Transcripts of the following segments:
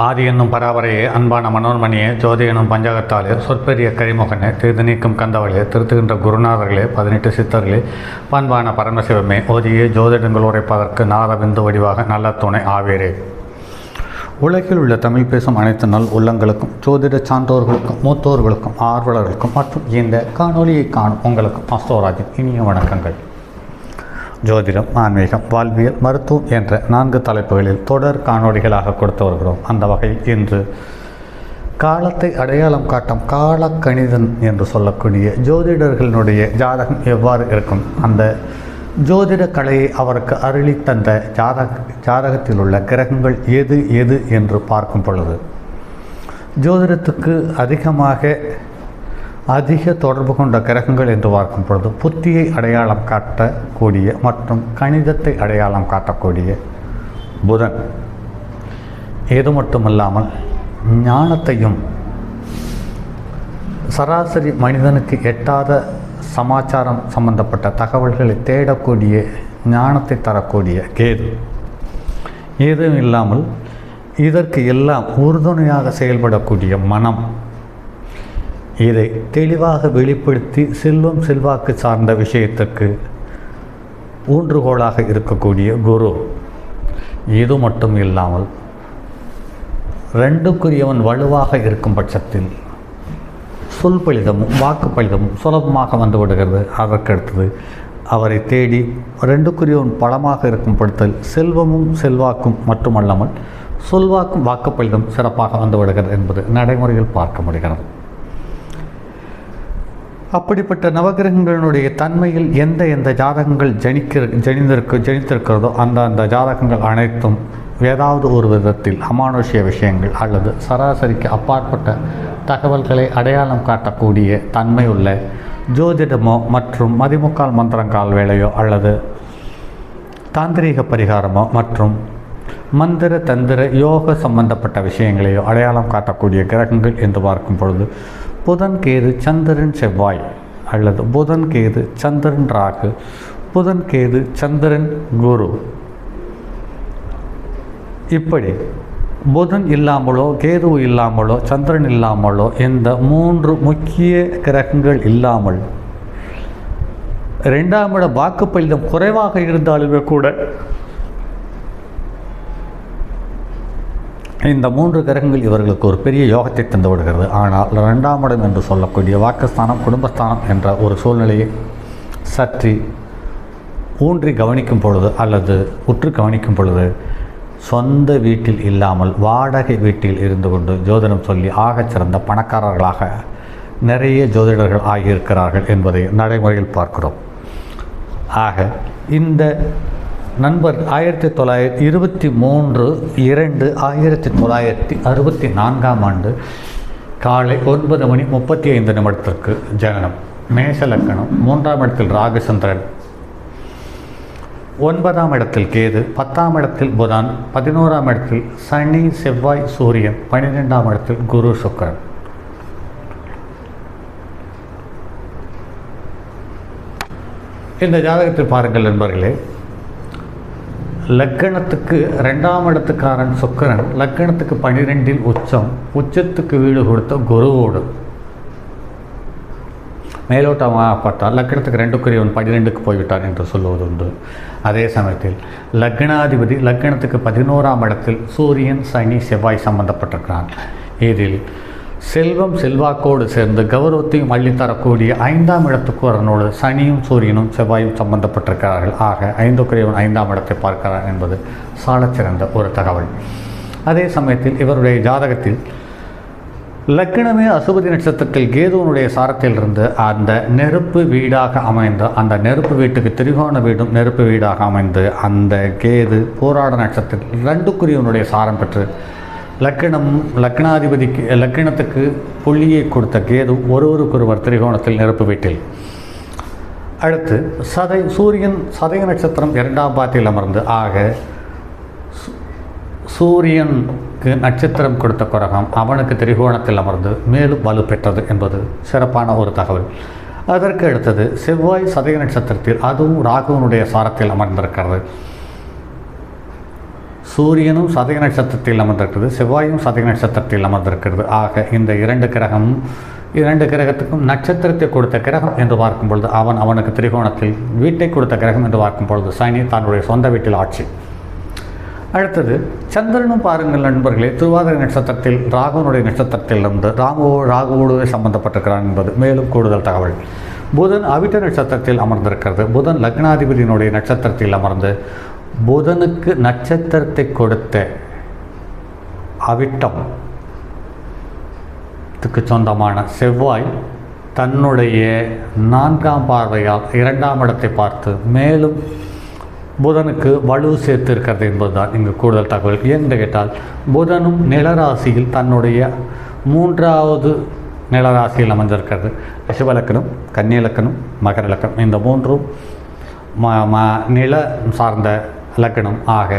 ஆதி என்னும் பராபரையே, அன்பான மனோன்மணியே, ஜோதி எனும் பஞ்சகத்தாலே, சொற்பெரிய கரிமுகனே, திருது நீக்கும் கந்தவளே, திருத்துகின்ற குருநாதர்களே, 18 சித்தர்களே, பண்பான பரமசிவமே, ஓதியே ஜோதிடங்கள் உரைப்பதற்கு நாதபிந்து வடிவாக நல்ல துணை ஆவீரே. உலகில் உள்ள தமிழ் பேசும் அனைத்து நல் உள்ளங்களுக்கும், ஜோதிட சான்றோர்களுக்கும், மூத்தோர்களுக்கும், ஆர்வலர்களுக்கும் மற்றும் இந்த காணொலியை காணும் உங்களுக்கும் அஸ்தோராஜின் இனிய வணக்கங்கள். ஜோதிடம், ஆன்மீகம், வாழ்வியல், மருத்துவம் என்ற 4 தலைப்புகளில் தொடர் காணொலிகளாக கொடுத்து வருகிறோம். அந்த வகையில் இன்று காலத்தை அடையாளம் காட்டும் காலக்கணிதன் என்று சொல்லக்கூடிய ஜோதிடர்களுடைய ஜாதகம் எவ்வாறு இருக்கும், அந்த ஜோதிட கலையை அவருக்கு அருளி தந்த ஜாதகத்தில் உள்ள கிரகங்கள் எது எது என்று பார்க்கும் பொழுது, ஜோதிடத்துக்கு அதிக தொடர்பு கொண்ட கிரகங்கள் என்று பார்க்கும் பொழுது, புத்தியை அடையாளம் காட்டக்கூடிய மற்றும் கணிதத்தை அடையாளம் காட்டக்கூடிய புதன், இது மட்டுமல்லாமல் ஞானத்தையும் சராசரி மனிதனுக்கு எட்டாத சமாச்சாரம் சம்பந்தப்பட்ட தகவல்களை தேடக்கூடிய ஞானத்தை தரக்கூடிய கேது, ஏதும் இல்லாமல் இதற்கு எல்லாம் உறுதுணையாக செயல்படக்கூடிய மனம், இதை தெளிவாக வெளிப்படுத்தி செல்வம் செல்வாக்கு சார்ந்த விஷயத்துக்கு ஊன்றுகோலாக இருக்கக்கூடிய குரு, இது மட்டும் இல்லாமல் 2க்குரியவன் வலுவாக இருக்கும் பட்சத்தில் சொல் பலிதமும் வாக்கு பலிதமும் சுலபமாக வந்து விடுகிறது. அதற்கடுத்தது அவரை தேடி 2க்குரியவன் பலமாக இருக்கும் பட்சத்தில் செல்வமும் செல்வாக்கும் மட்டுமல்லாமல் சொல்வாக்கும் வாக்குப்பலிதம் சிறப்பாக வந்து விடுகிறது என்பது நடைமுறையில் பார்க்க முடிகிறது. அப்படிப்பட்ட நவகிரகங்களுடைய தன்மையில் எந்த ஜாதகங்கள் ஜனித்திருக்கிறதோ அந்த ஜாதகங்கள் அனைத்தும் ஏதாவது ஒரு விதத்தில் அமானுஷ்ய விஷயங்கள் அல்லது சராசரிக்கு அப்பாற்பட்ட தகவல்களை அடையாளம் காட்டக்கூடிய தன்மையுள்ள ஜோதிடமோ மற்றும் மதிமுக்கால் மந்திரங்கால் வேலையோ அல்லது தாந்திரீக பரிகாரமோ மற்றும் மந்திர தந்திர யோக சம்பந்தப்பட்ட விஷயங்களையோ அடையாளம் காட்டக்கூடிய கிரகங்கள் என்று பார்க்கும் பொழுது, புதன் கேது சந்திரன் செவ்வாய் அல்லது புதன் கேது சந்திரன் ராகு, புதன் கேது சந்திரன் குரு, இப்படி புதன் இல்லாமலோ கேது இல்லாமலோ சந்திரன் இல்லாமலோ இந்த 3 முக்கிய கிரகங்கள் இல்லாமல் 2ஆம் இட வாக்குப்பலிதம் குறைவாக இருந்தாலுமே கூட இந்த 3 கிரகங்கள் இவர்களுக்கு ஒரு பெரிய யோகத்தை தந்து விடுகிறது. ஆனால் 2ஆம் இடம் என்று சொல்லக்கூடிய வாக்குஸ்தானம், குடும்பஸ்தானம் என்ற ஒரு சூழ்நிலையை சற்று ஊன்றி கவனிக்கும் பொழுது அல்லது உற்று கவனிக்கும் பொழுது, சொந்த வீட்டில் இல்லாமல் வாடகை வீட்டில் இருந்து கொண்டு ஜோதிடம் சொல்லி ஆகச்சிறந்த பணக்காரர்களாக நிறைய ஜோதிடர்கள் ஆகியிருக்கிறார்கள் என்பதை நடைமுறையில் பார்க்கிறோம். ஆக இந்த நண்பர் 1923/2/1964 ஆண்டு காலை 9:35 ஜனனம், மேஷ லக்கணம், 3ஆம் இடத்தில் ராகுசந்திரன், 9ஆம் இடத்தில் கேது, 10ஆம் இடத்தில் புதன், 11ஆம் இடத்தில் சனி செவ்வாய் சூரியன், 12ஆம் இடத்தில் குரு சுக்கிரன். இந்த ஜாதகத்தில் பாருங்கள் நண்பர்களே, லக்கணத்துக்கு 2ஆம் இடத்துக்காரன் சுக்கிரன், லக்கணத்துக்கு 12இல் உச்சத்துக்கு வீடு கொடுத்த குருவோடு மேலோட்டமாக பார்த்தால் லக்கணத்துக்கு 2க்குரியவன் 12க்கு போய்விட்டார் என்று சொல்லுவது உண்டு. அதே சமயத்தில் லக்னாதிபதி லக்கணத்துக்கு 11ஆம் இடத்தில் சூரியன் சனி செவ்வாய் சம்பந்தப்பட்டிருக்கிறான். இதில் செல்வம் செல்வாக்கோடு சேர்ந்து கௌரவத்தையும் அள்ளித்தரக்கூடிய 5ஆம் இடத்துக்குறனோடு சனியும் சூரியனும் செவ்வாயும் சம்பந்தப்பட்டிருக்கிறார்கள். ஆக 5க்குரியவன் 5ஆம் இடத்தை பார்க்கிறார் என்பது சாலச்சிறந்த ஒரு தகவல். அதே சமயத்தில் இவருடைய ஜாதகத்தில் லக்னமே அசுபதி நட்சத்திரத்தில் கேதுவனுடைய சாரத்திலிருந்து அந்த நெருப்பு வீடாக அமைந்த, அந்த நெருப்பு வீட்டுக்கு திரிகோண வீடும் நெருப்பு வீடாக அமைந்து, அந்த கேது போராட நட்சத்திரத்தில் 2க்குரியவனுடைய சாரம் பெற்று லக்னாதிபதிக்கு லக்கணத்துக்கு புள்ளியை கொடுத்த கேது ஒருவருக்கொருவர் திரிகோணத்தில் நெருப்பு வீட்டில். அடுத்து சூரியன் சதய நட்சத்திரம் 2ஆம் பாதத்தில் அமர்ந்து, ஆக சூரியனுக்கு நட்சத்திரம் கொடுத்த கிரகம் அவனுக்கு திரிகோணத்தில் அமர்ந்து மேலும் வலு பெற்றது என்பது சிறப்பான ஒரு தகவல். அதற்கு அடுத்தது செவ்வாய் சதய நட்சத்திரத்தில், அதுவும் ராகுவனுடைய சாரத்தில் அமர்ந்திருக்கிறது. சூரியனும் சதய நட்சத்திரத்தில் அமர்ந்திருக்கிறது, செவ்வாயும் சதய நட்சத்திரத்தில் அமர்ந்திருக்கிறது. ஆக இந்த இரண்டு கிரகத்துக்கும் நட்சத்திரத்தை கொடுத்த கிரகம் என்று பார்க்கும் பொழுது அவனுக்கு திரிகோணத்தில் வீட்டை கொடுத்த கிரகம் என்று பார்க்கும் பொழுது சனி தன்னுடைய சொந்த வீட்டில் ஆட்சி. அடுத்தது சந்திரனும் பாருங்கள் நண்பர்களே, திருவாதிரை நட்சத்திரத்தில் ராகுனுடைய நட்சத்திரத்தில் இருந்து ராகுவோடு சம்பந்தப்பட்டிருக்கிறான் என்பது மேலும் கூடுதல் தகவல். புதன் அவிட்ட நட்சத்திரத்தில் அமர்ந்திருக்கிறது. புதன் லக்னாதிபதியினுடைய நட்சத்திரத்தில் அமர்ந்து புதனுக்கு நட்சத்திரத்தை கொடுத்த அவிட்டம் சொந்தமான செவ்வாய் தன்னுடைய 4ஆம் பார்வையால் 2ஆம் இடத்தை பார்த்து மேலும் புதனுக்கு வலு சேர்த்து இருக்கிறது என்பதுதான் இங்கு கூடுதல் தகவல். ஏன்னு கேட்டால் புதனும் நிலராசியில் தன்னுடைய 3வது நிலராசியில் அமைந்திருக்கிறது. ரிஷபலக்கணம், கன்னி இலக்கணம், மகர இலக்கணம், இந்த 3ம் நில சார்ந்த இலக்கணம். ஆக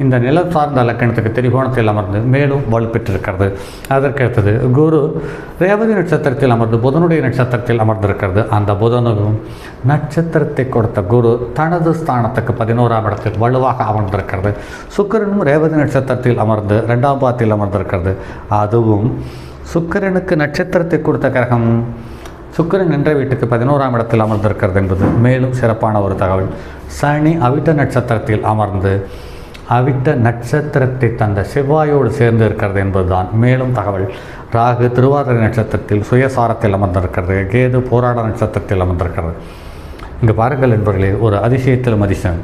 இந்த நிலம் சார்ந்த இலக்கணத்துக்கு திரிகோணத்தில் அமர்ந்து மேலும் வலுப்பெற்றிருக்கிறது. அதற்கடுத்தது குரு ரேவதி நட்சத்திரத்தில் அமர்ந்து புதனுடைய நட்சத்திரத்தில் அமர்ந்திருக்கிறது. அந்த புதனுக்கும் நட்சத்திரத்தை கொடுத்த குரு தனது ஸ்தானத்துக்கு 11ஆம் இடத்தில் வலுவாக அமர்ந்திருக்கிறது. சுக்கிரனும் ரேவதி நட்சத்திரத்தில் அமர்ந்து 2ஆம் பாதத்தில் அமர்ந்திருக்கிறது. அதுவும் சுக்கிரனுக்கு நட்சத்திரத்தை கொடுத்த கிரகம் சுக்கிரன் என்ற வீட்டுக்கு 11ஆம் இடத்தில் அமர்ந்திருக்கிறது என்பது மேலும் சிறப்பான ஒரு தகவல். சனி அவிட்ட நட்சத்திரத்தில் அமர்ந்து அவிட்ட நட்சத்திரத்தை தந்த செவ்வாயோடு சேர்ந்து இருக்கிறது என்பதுதான் மேலும் தகவல். ராகு திருவாதிரை நட்சத்திரத்தில் சுயசாரத்தில் அமர்ந்திருக்கிறது. கேது போராட நட்சத்திரத்தில் அமர்ந்திருக்கிறது. இங்கு பாருங்கள் என்பவர்களே, ஒரு அதிசயத்திலும் அதிசயம்.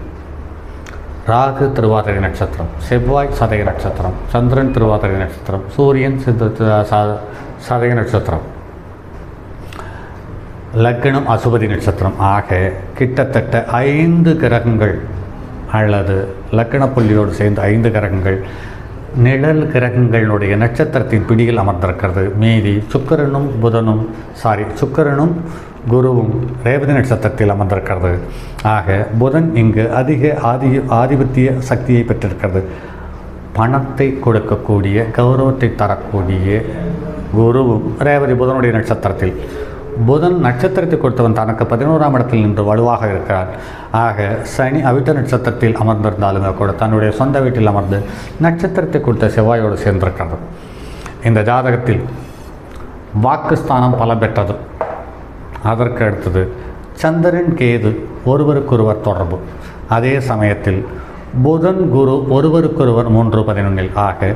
ராகு திருவாதிரை நட்சத்திரம், செவ்வாய் சதய நட்சத்திரம், சந்திரன் திருவாதிரை நட்சத்திரம், சூரியன் சதய நட்சத்திரம், லக்னம் அசுபதி நட்சத்திரம். ஆக கிட்டத்தட்ட 5 கிரகங்கள் அல்லது லக்ன புள்ளியோடு சேர்ந்து 5 கிரகங்கள் நிழல் கிரகங்களுடைய நட்சத்திரத்தின் பிடியில் அமர்ந்திருக்கிறது. மீதி சுக்கிரனும் குருவும் ரேவதி நட்சத்திரத்தில் அமர்ந்திருக்கிறது. ஆக புதன் இங்கு அதிக ஆதிபத்திய சக்தியை பெற்றிருக்கிறது. பணத்தை கொடுக்கக்கூடிய, கௌரவத்தை தரக்கூடிய குருவும் ரேவதி புதனுடைய நட்சத்திரத்தில். புதன் நட்சத்திரத்தை கொடுத்தவன் தனக்கு 11ஆம் இடத்தில் நின்று வலுவாக இருக்கிறார். ஆக சனி அவிட்ட நட்சத்திரத்தில் அமர்ந்திருந்தாலுமே கூட தன்னுடைய சொந்த வீட்டில் அமர்ந்து நட்சத்திரத்தை கொடுத்த செவ்வாயோடு சேர்ந்திருக்கிறது. இந்த ஜாதகத்தில் வாக்குஸ்தானம் பலம் பெற்றது. அதற்கு அடுத்தது சந்திரன் கேது ஒருவருக்கொருவர் தொடர்பு. அதே சமயத்தில் புதன் குரு ஒருவருக்கொருவர் 3-11. ஆக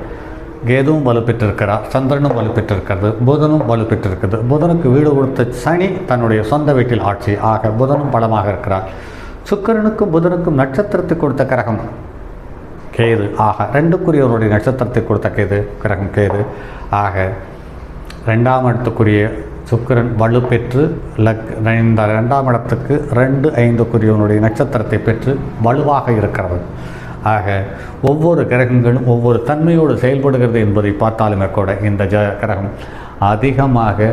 கேதுவும் வலுப்பெற்றிருக்கிறார், சந்திரனும் வலுப்பெற்றிருக்கிறது, புதனும் வலுப்பெற்றிருக்கிறது. புதனுக்கு வீடு கொடுத்த சனி தன்னுடைய சொந்த வீட்டில் ஆட்சி. ஆக புதனும் பலமாக இருக்கிறார். சுக்கிரனுக்கும் புதனுக்கும் நட்சத்திரத்தை கொடுத்த கிரகம் கேது. ஆக 2க்குரியவருடைய நட்சத்திரத்தை கொடுத்த கிரகம் கேது. ஆக 2ஆம் இடத்துக்குரிய சுக்கிரன் வலுப்பெற்று இந்த 2ஆம் இடத்துக்கு 2-5க்குரியவனுடைய நட்சத்திரத்தை பெற்று வலுவாக இருக்கிறது. ஆக ஒவ்வொரு கிரகங்களும் ஒவ்வொரு தன்மையோடு செயல்படுகிறது என்பதை பார்த்தாலுமே கூட இந்த கிரகம் அதிகமாக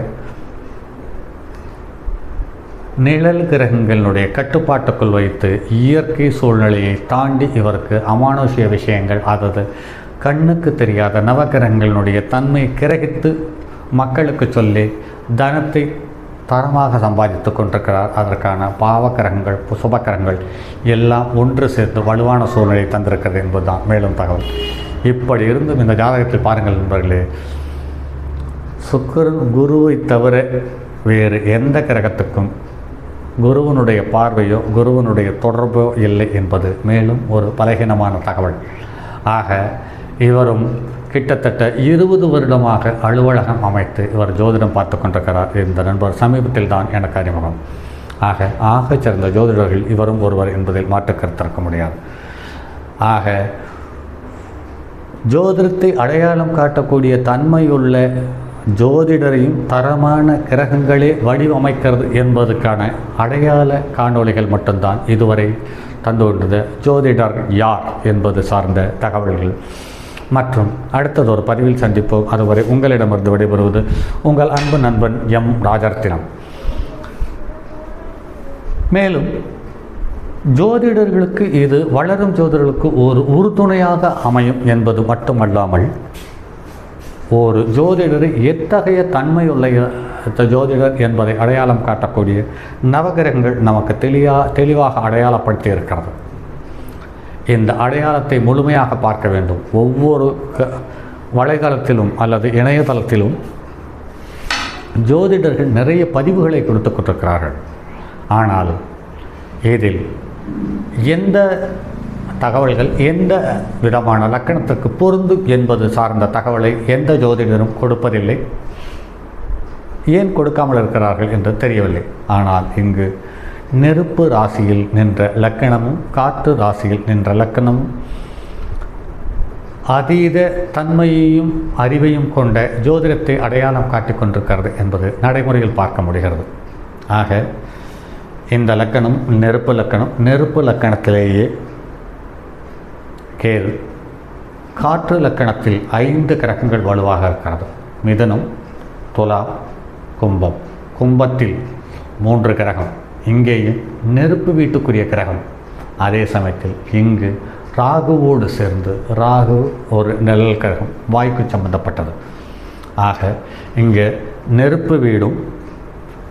நிழல் கிரகங்களுடைய கட்டுப்பாட்டுக்குள் வைத்து இயற்கை சூழ்நிலையை தாண்டி இவருக்கு அமானுஷ்ய விஷயங்கள், அதாவது கண்ணுக்கு தெரியாத நவகிரகங்களுடைய தன்மை கிரகித்து மக்களுக்கு சொல்லி தனத்தை தரமாக சம்பாதித்து கொண்டிருக்கிறார். அதற்கான பாவக்கிரகங்கள், சுபக்கிரகங்கள் எல்லாம் ஒன்று சேர்த்து வலுவான சூழ்நிலை தந்திருக்கிறது என்பதுதான் மேலும் தகவல். இப்படி இருந்தும் இந்த ஜாதகத்தில் பாருங்கள் நண்பர்களே, சுக்கிரன் குருவை தவிர வேறு எந்த கிரகத்துக்கும் குருவனுடைய பார்வையோ குருவனுடைய தொடர்போ இல்லை என்பது மேலும் ஒரு பலகீனமான தகவல். ஆக இவரும் கிட்டத்தட்ட 20 வருடமாக அலுவலகம் அமைத்து இவர் ஜோதிடம் பார்த்து கொண்டிருக்கிறார். இந்த நண்பர் சமீபத்தில் தான் எனக்கு அறிமுகம். ஆக சிறந்த ஜோதிடர்கள் இவரும் ஒருவர் என்பதில் மாற்று கருத்திருக்க முடியாது. ஆக ஜோதிடத்தை அடையாளம் காட்டக்கூடிய தன்மையுள்ள ஜோதிடரையும் தரமான கிரகங்களே வடிவமைக்கிறது என்பதற்கான அடையாள காணொளிகள் மட்டும்தான் இதுவரை தந்து கொண்டது. ஜோதிடர் யார் என்பது சார்ந்த தகவல்கள் மற்றும் அடுத்தது ஒரு பதிவில் சந்திப்போம். அதுவரை உங்களிடமிருந்து விடைபெறுவது உங்கள் அன்பு நண்பன் எம் ராஜரத்தினம். மேலும் ஜோதிடர்களுக்கு இது வளரும் ஜோதிடர்களுக்கு ஒரு உறுதுணையாக அமையும் என்பது மட்டுமல்லாமல் ஒரு ஜோதிடரை எத்தகைய தன்மையுள்ள ஜோதிடர் என்பதை அடையாளம் காட்டக்கூடிய நவகிரகங்கள் நமக்கு தெளிவாக அடையாளப்படுத்தி இருக்கிறது. இந்த அடையாளத்தை முழுமையாக பார்க்க வேண்டும். ஒவ்வொரு வலைதளத்திலும் அல்லது இணையதளத்திலும் ஜோதிடர்கள் நிறைய பதிவுகளை கொடுத்து கொண்டிருக்கிறார்கள். ஆனால் இதில் எந்த தகவல்கள் எந்த விதமான லக்கணத்துக்கு பொருந்தும் என்பது சார்ந்த தகவலை எந்த ஜோதிடரும் கொடுப்பதில்லை. ஏன் கொடுக்காமல் இருக்கிறார்கள் என்று தெரியவில்லை. ஆனால் இங்கு நெருப்பு ராசியில் நின்ற லக்கணமும் காற்று ராசியில் நின்ற லக்கணமும் அதீத தன்மையையும் அறிவையும் கொண்ட ஜோதிடத்தை அடையாளம் காட்டிக் கொண்டிருக்கிறது என்பது நடைமுறையில் பார்க்க முடிகிறது. ஆக இந்த லக்கணம் நெருப்பு லக்கணம். நெருப்பு லக்கணத்திலேயே கேது. காற்று லக்கணத்தில் 5 கிரகங்கள் வலுவாக இருக்கிறது. மிதுனம், துலாம், கும்பம். கும்பத்தில் 3 கிரகம். இங்கேயும் நெருப்பு வீட்டுக்குரிய கிரகம். அதே சமயத்தில் இங்கு ராகுவோடு சேர்ந்து, ராகு ஒரு நிழல் கிரகம், வாய்க்கு சம்பந்தப்பட்டது. ஆக இங்கே நெருப்பு வீடும்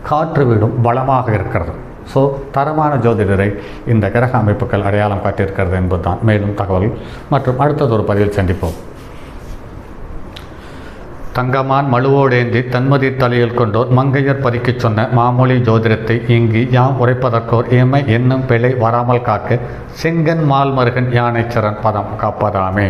காற்று வீடும் பலமாக இருக்கிறது. ஸோ தரமான ஜோதிடரை இந்த கிரக அமைப்புகள் அடையாளம் காட்டியிருக்கிறது என்பதுதான் மேலும் தகவல். மற்றும் அடுத்ததொரு பதிவில் சந்திப்போம். தங்கமான் மழுவோடேந்தி தன்மதி தலையில் கொண்டோர் மங்கையர் பதிக்கச் சொன்ன மாமொழி ஜோதிடத்தை இங்கு யாம் உரைப்பதற்கோர் ஏமை என்னும் பிழை வராமல் காக்க செங்கன் மால்மருகன் யானைச்சரன் பதம் காப்பதாமே.